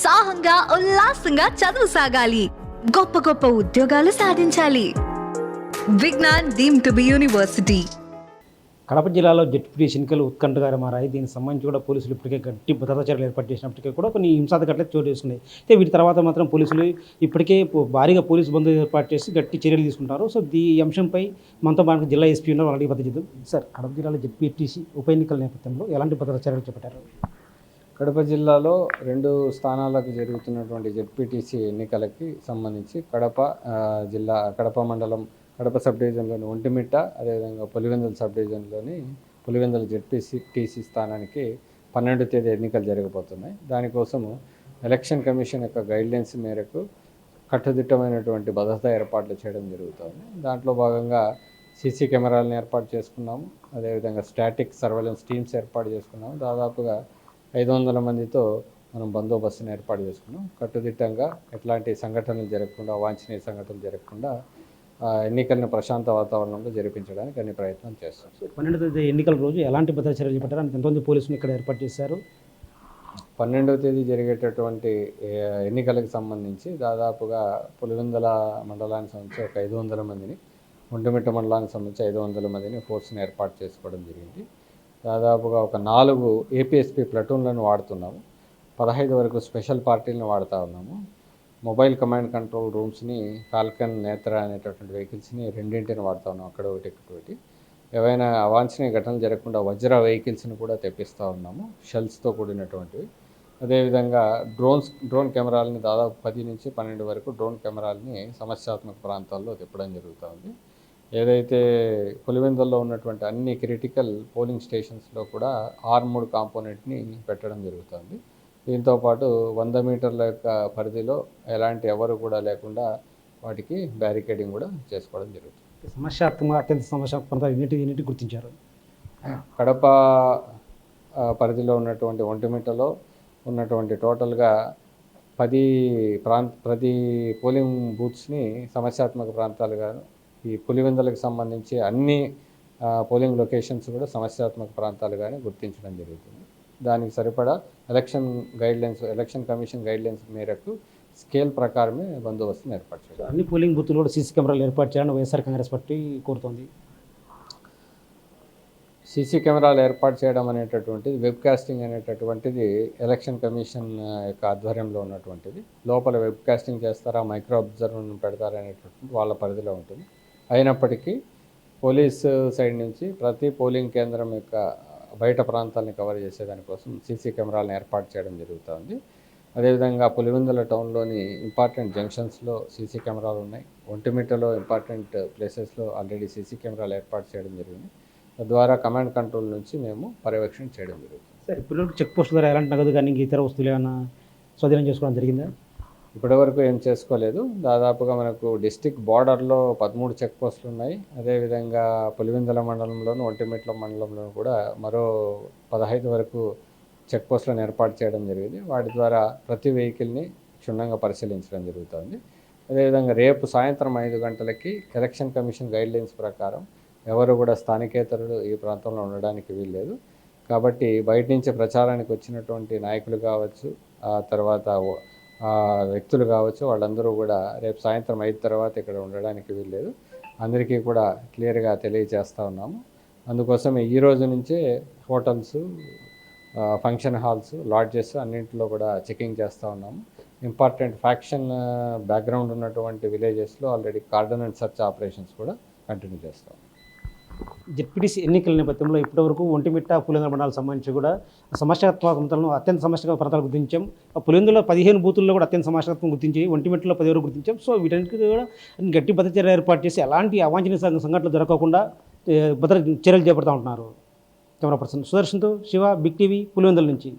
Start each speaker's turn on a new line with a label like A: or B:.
A: ఉత్సాహంగా ఉల్లాసంగా చదువు సాగాలి, గొప్ప గొప్ప ఉద్యోగాలు సాధించాలి. Vignan deemed to be university.
B: Kadapa జిల్లాలో జెడ్పీటీసీ ఎన్నికలు ఉత్కంఠగా మారాయి. దీనికి సంబంధించి కూడా పోలీసులు ఇప్పటికే గట్టి భద్రతా చర్యలు ఏర్పాటు చేసినప్పటికీ కూడా కొన్ని హింసాత్మక ఘటనలు చోటు చేసుకున్నాయి. అయితే వీటి తర్వాత మాత్రం పోలీసులు ఇప్పటికే భారీగా పోలీసు బందోబస్తు ఏర్పాటు చేసి గట్టి చర్యలు తీసుకుంటారు. సో ఈ అంశంపై మనతో మనకు జిల్లా ఎస్పీ ఉన్నారు, వాళ్ళకి భద్రత చేద్దాం. సార్, కడప జిల్లాలో జెడ్పీటీసీ ఉప ఎన్నికల నేపథ్యంలో ఎలాంటి భద్రతా చర్యలు చేపట్టారు?
C: కడప జిల్లాలో 2 స్థానాలకు జరుగుతున్నటువంటి జెడ్పీటీసీ ఎన్నికలకి సంబంధించి కడప మండలం కడప సబ్ డివిజన్లోని ఒంటిమిట్ట, అదేవిధంగా పులివెందుల సబ్ డివిజన్లోని పులివెందుల జెడ్పీటీసీ స్థానానికి 12వ తేదీ ఎన్నికలు జరగబోతున్నాయి. దానికోసము ఎలక్షన్ కమిషన్ యొక్క గైడ్లైన్స్ మేరకు కట్టుదిట్టమైనటువంటి భద్రతా ఏర్పాట్లు చేయడం జరుగుతుంది. దాంట్లో భాగంగా సీసీ కెమెరాలను ఏర్పాటు చేసుకున్నాము, అదేవిధంగా స్టాటిక్ సర్వేలెన్స్ టీమ్స్ ఏర్పాటు చేసుకున్నాము. దాదాపుగా 500 మందితో మనం బందోబస్తును ఏర్పాటు చేసుకున్నాం. కట్టుదిట్టంగా ఎట్లాంటి సంఘటనలు జరగకుండా, అవాంఛనీయ సంఘటనలు జరగకుండా ఎన్నికలను ప్రశాంత వాతావరణంలో జరిపించడానికి అన్ని ప్రయత్నాలు చేస్తాం.
B: 12వ తేదీ ఎన్నికల రోజు ఎలాంటి భద్రతా చర్యలు చేపట్టారు? ఎంతమంది పోలీసులు ఇక్కడ ఏర్పాటు చేశారు?
C: 12వ తేదీ జరిగేటటువంటి ఎన్నికలకు సంబంధించి దాదాపుగా పులివెందుల మండలానికి సంబంధించి ఒక 500 మందిని, ఒంటిమిట్ట మండలానికి సంబంధించి 500 మందిని ఫోర్స్ని ఏర్పాటు చేసుకోవడం జరిగింది. దాదాపుగా ఒక 4 ఏపీఎస్పీ ప్లటూన్లను వాడుతున్నాము, 15 వరకు స్పెషల్ పార్టీలను వాడుతూ ఉన్నాము. మొబైల్ కమాండ్ కంట్రోల్ రూమ్స్ని, ఫాల్కన్, నేత్ర అనేటటువంటి వెహికల్స్ని 2ని వాడుతూ ఉన్నాం, అక్కడ ఒకటి ఇక్కడ ఒకటి. ఏవైనా అవాంఛనీయ ఘటనలు జరగకుండా వజ్ర వెహికల్స్ని కూడా తెప్పిస్తూ ఉన్నాము, షెల్స్తో కూడినటువంటివి. అదేవిధంగా డ్రోన్ కెమెరాలని దాదాపు 10 నుంచి 12 వరకు డ్రోన్ కెమెరాలని సమస్యాత్మక ప్రాంతాల్లో తిప్పడం జరుగుతుంది. ఏదైతే పులివెందుల్లో ఉన్నటువంటి అన్ని క్రిటికల్ పోలింగ్ స్టేషన్స్లో కూడా ఆర్మ్డ్ కాంపోనెంట్ని పెట్టడం జరుగుతుంది. దీంతోపాటు 100 మీటర్ల యొక్క పరిధిలో ఎవరు కూడా లేకుండా వాటికి బ్యారికేడింగ్ కూడా చేసుకోవడం జరుగుతుంది.
B: అత్యంత సమస్యాత్మక ప్రాంతాలు ఎన్నింటి గుర్తించారు?
C: కడప పరిధిలో ఉన్నటువంటి ఒంటిమిట్టలో ఉన్నటువంటి టోటల్గా 10 పోలింగ్ బూత్స్ని సమస్యాత్మక ప్రాంతాలుగా, ఈ పులివెందులకు సంబంధించి అన్ని పోలింగ్ లొకేషన్స్ కూడా సమస్యాత్మక ప్రాంతాలుగానే గుర్తించడం జరుగుతుంది. దానికి సరిపడా ఎలక్షన్ కమిషన్ గైడ్లైన్స్ మేరకు స్కేల్ ప్రకారమే బందోబస్తును ఏర్పాటు చేయాలి.
B: అన్ని పోలింగ్ బూత్లు కూడా సీసీ కెమెరాలు ఏర్పాటు చేయాలని వైఎస్ఆర్ కాంగ్రెస్ పార్టీ కోరుతోంది.
C: సీసీ కెమెరాలు ఏర్పాటు చేయడం అనేటటువంటిది, వెబ్కాస్టింగ్ అనేటటువంటిది ఎలక్షన్ కమిషన్ యొక్క ఆధ్వర్యంలో ఉన్నటువంటిది. లోపల వెబ్కాస్టింగ్ చేస్తారా, మైక్రో అబ్జర్వర్ను పెడతారా అనేటటువంటి వాళ్ళ పరిధిలో ఉంటుంది. అయినప్పటికీ పోలీసు సైడ్ నుంచి ప్రతి పోలింగ్ కేంద్రం యొక్క బయట ప్రాంతాలని కవర్ చేసేదానికోసం సీసీ కెమెరాలను ఏర్పాటు చేయడం జరుగుతుంది. అదేవిధంగా పులివెందుల టౌన్లోని ఇంపార్టెంట్ జంక్షన్స్లో సీసీ కెమెరాలు ఉన్నాయి. ఒంటిమిట్టలో ఇంపార్టెంట్ ప్లేసెస్లో ఆల్రెడీ సీసీ కెమెరాలు ఏర్పాటు చేయడం జరిగింది. తద్వారా కమాండ్ కంట్రోల్ నుంచి మేము పర్యవేక్షణ చేయడం జరుగుతుంది.
B: సార్, ఇప్పుడు చెక్ పోస్ట్ ద్వారా ఎలాంటి నగదు కానీ ఇతర వస్తువులు ఏమైనా స్వాధీనం చేసుకోవడం జరిగిందా?
C: ఇప్పటివరకు ఏం చేసుకోలేదు. దాదాపుగా మనకు డిస్టిక్ బార్డర్లో 13 చెక్ పోస్టులు ఉన్నాయి. అదేవిధంగా పులివెందుల మండలంలోను, ఒంటిమిట్ల మండలంలోను కూడా మరో 15 వరకు చెక్ పోస్టులను ఏర్పాటు చేయడం జరిగింది. వాటి ద్వారా ప్రతి వెహికల్ని క్షుణ్ణంగా పరిశీలించడం జరుగుతుంది. అదేవిధంగా రేపు సాయంత్రం 5 గంటలకి ఎలక్షన్ కమిషన్ గైడ్లైన్స్ ప్రకారం ఎవరు కూడా స్థానికేతరులు ఈ ప్రాంతంలో ఉండడానికి వీల్లేదు. కాబట్టి బయట నుంచి ప్రచారానికి వచ్చినటువంటి నాయకులు కావచ్చు, ఆ తర్వాత వ్యక్తులు కావచ్చు, వాళ్ళందరూ కూడా రేపు సాయంత్రం 5 తర్వాత ఇక్కడ ఉండడానికి వీల్లేదు. అందరికీ కూడా క్లియర్గా తెలియజేస్తూ ఉన్నాము. అందుకోసం ఈ రోజు నుంచే హోటల్స్, ఫంక్షన్ హాల్స్, లాడ్జెస్ అన్నింటిలో కూడా చెకింగ్ చేస్తూ ఉన్నాము. ఇంపార్టెంట్ ఫ్యాక్షన్ బ్యాక్గ్రౌండ్ ఉన్నటువంటి విలేజెస్లో already cordon and search operations కూడా కంటిన్యూ చేస్తాం.
B: జెడ్పీటీసీ ఎన్నికల నేపథ్యంలో ఇప్పటివరకు ఒంటిమిట్ట, పులివెందుల మండలాలకు సంబంధించి కూడా సమస్యాత్మక ప్రాంతాలను అత్యంత సమస్యాత్మక ప్రాంతాలు గుర్తించాం. పులివెందులో 15 బూతుల్లో కూడా అత్యంత సమస్యాత్మకం గుర్తించి, ఒంటిమిట్టలో 10 వరకు గుర్తించాం. సో వీటన్నిటికీ కూడా గట్టి భద్రత చర్యలు ఏర్పాటు చేసి ఎలాంటి అవాంఛనీయ సంఘటనలు జరగకుండా భద్రత చర్యలు చేపడుతూ ఉంటున్నారు. కెమెరా పర్సన్ సుదర్శన్తో శివ, బిగ్ టీవీ, పులివెందుల నుంచి.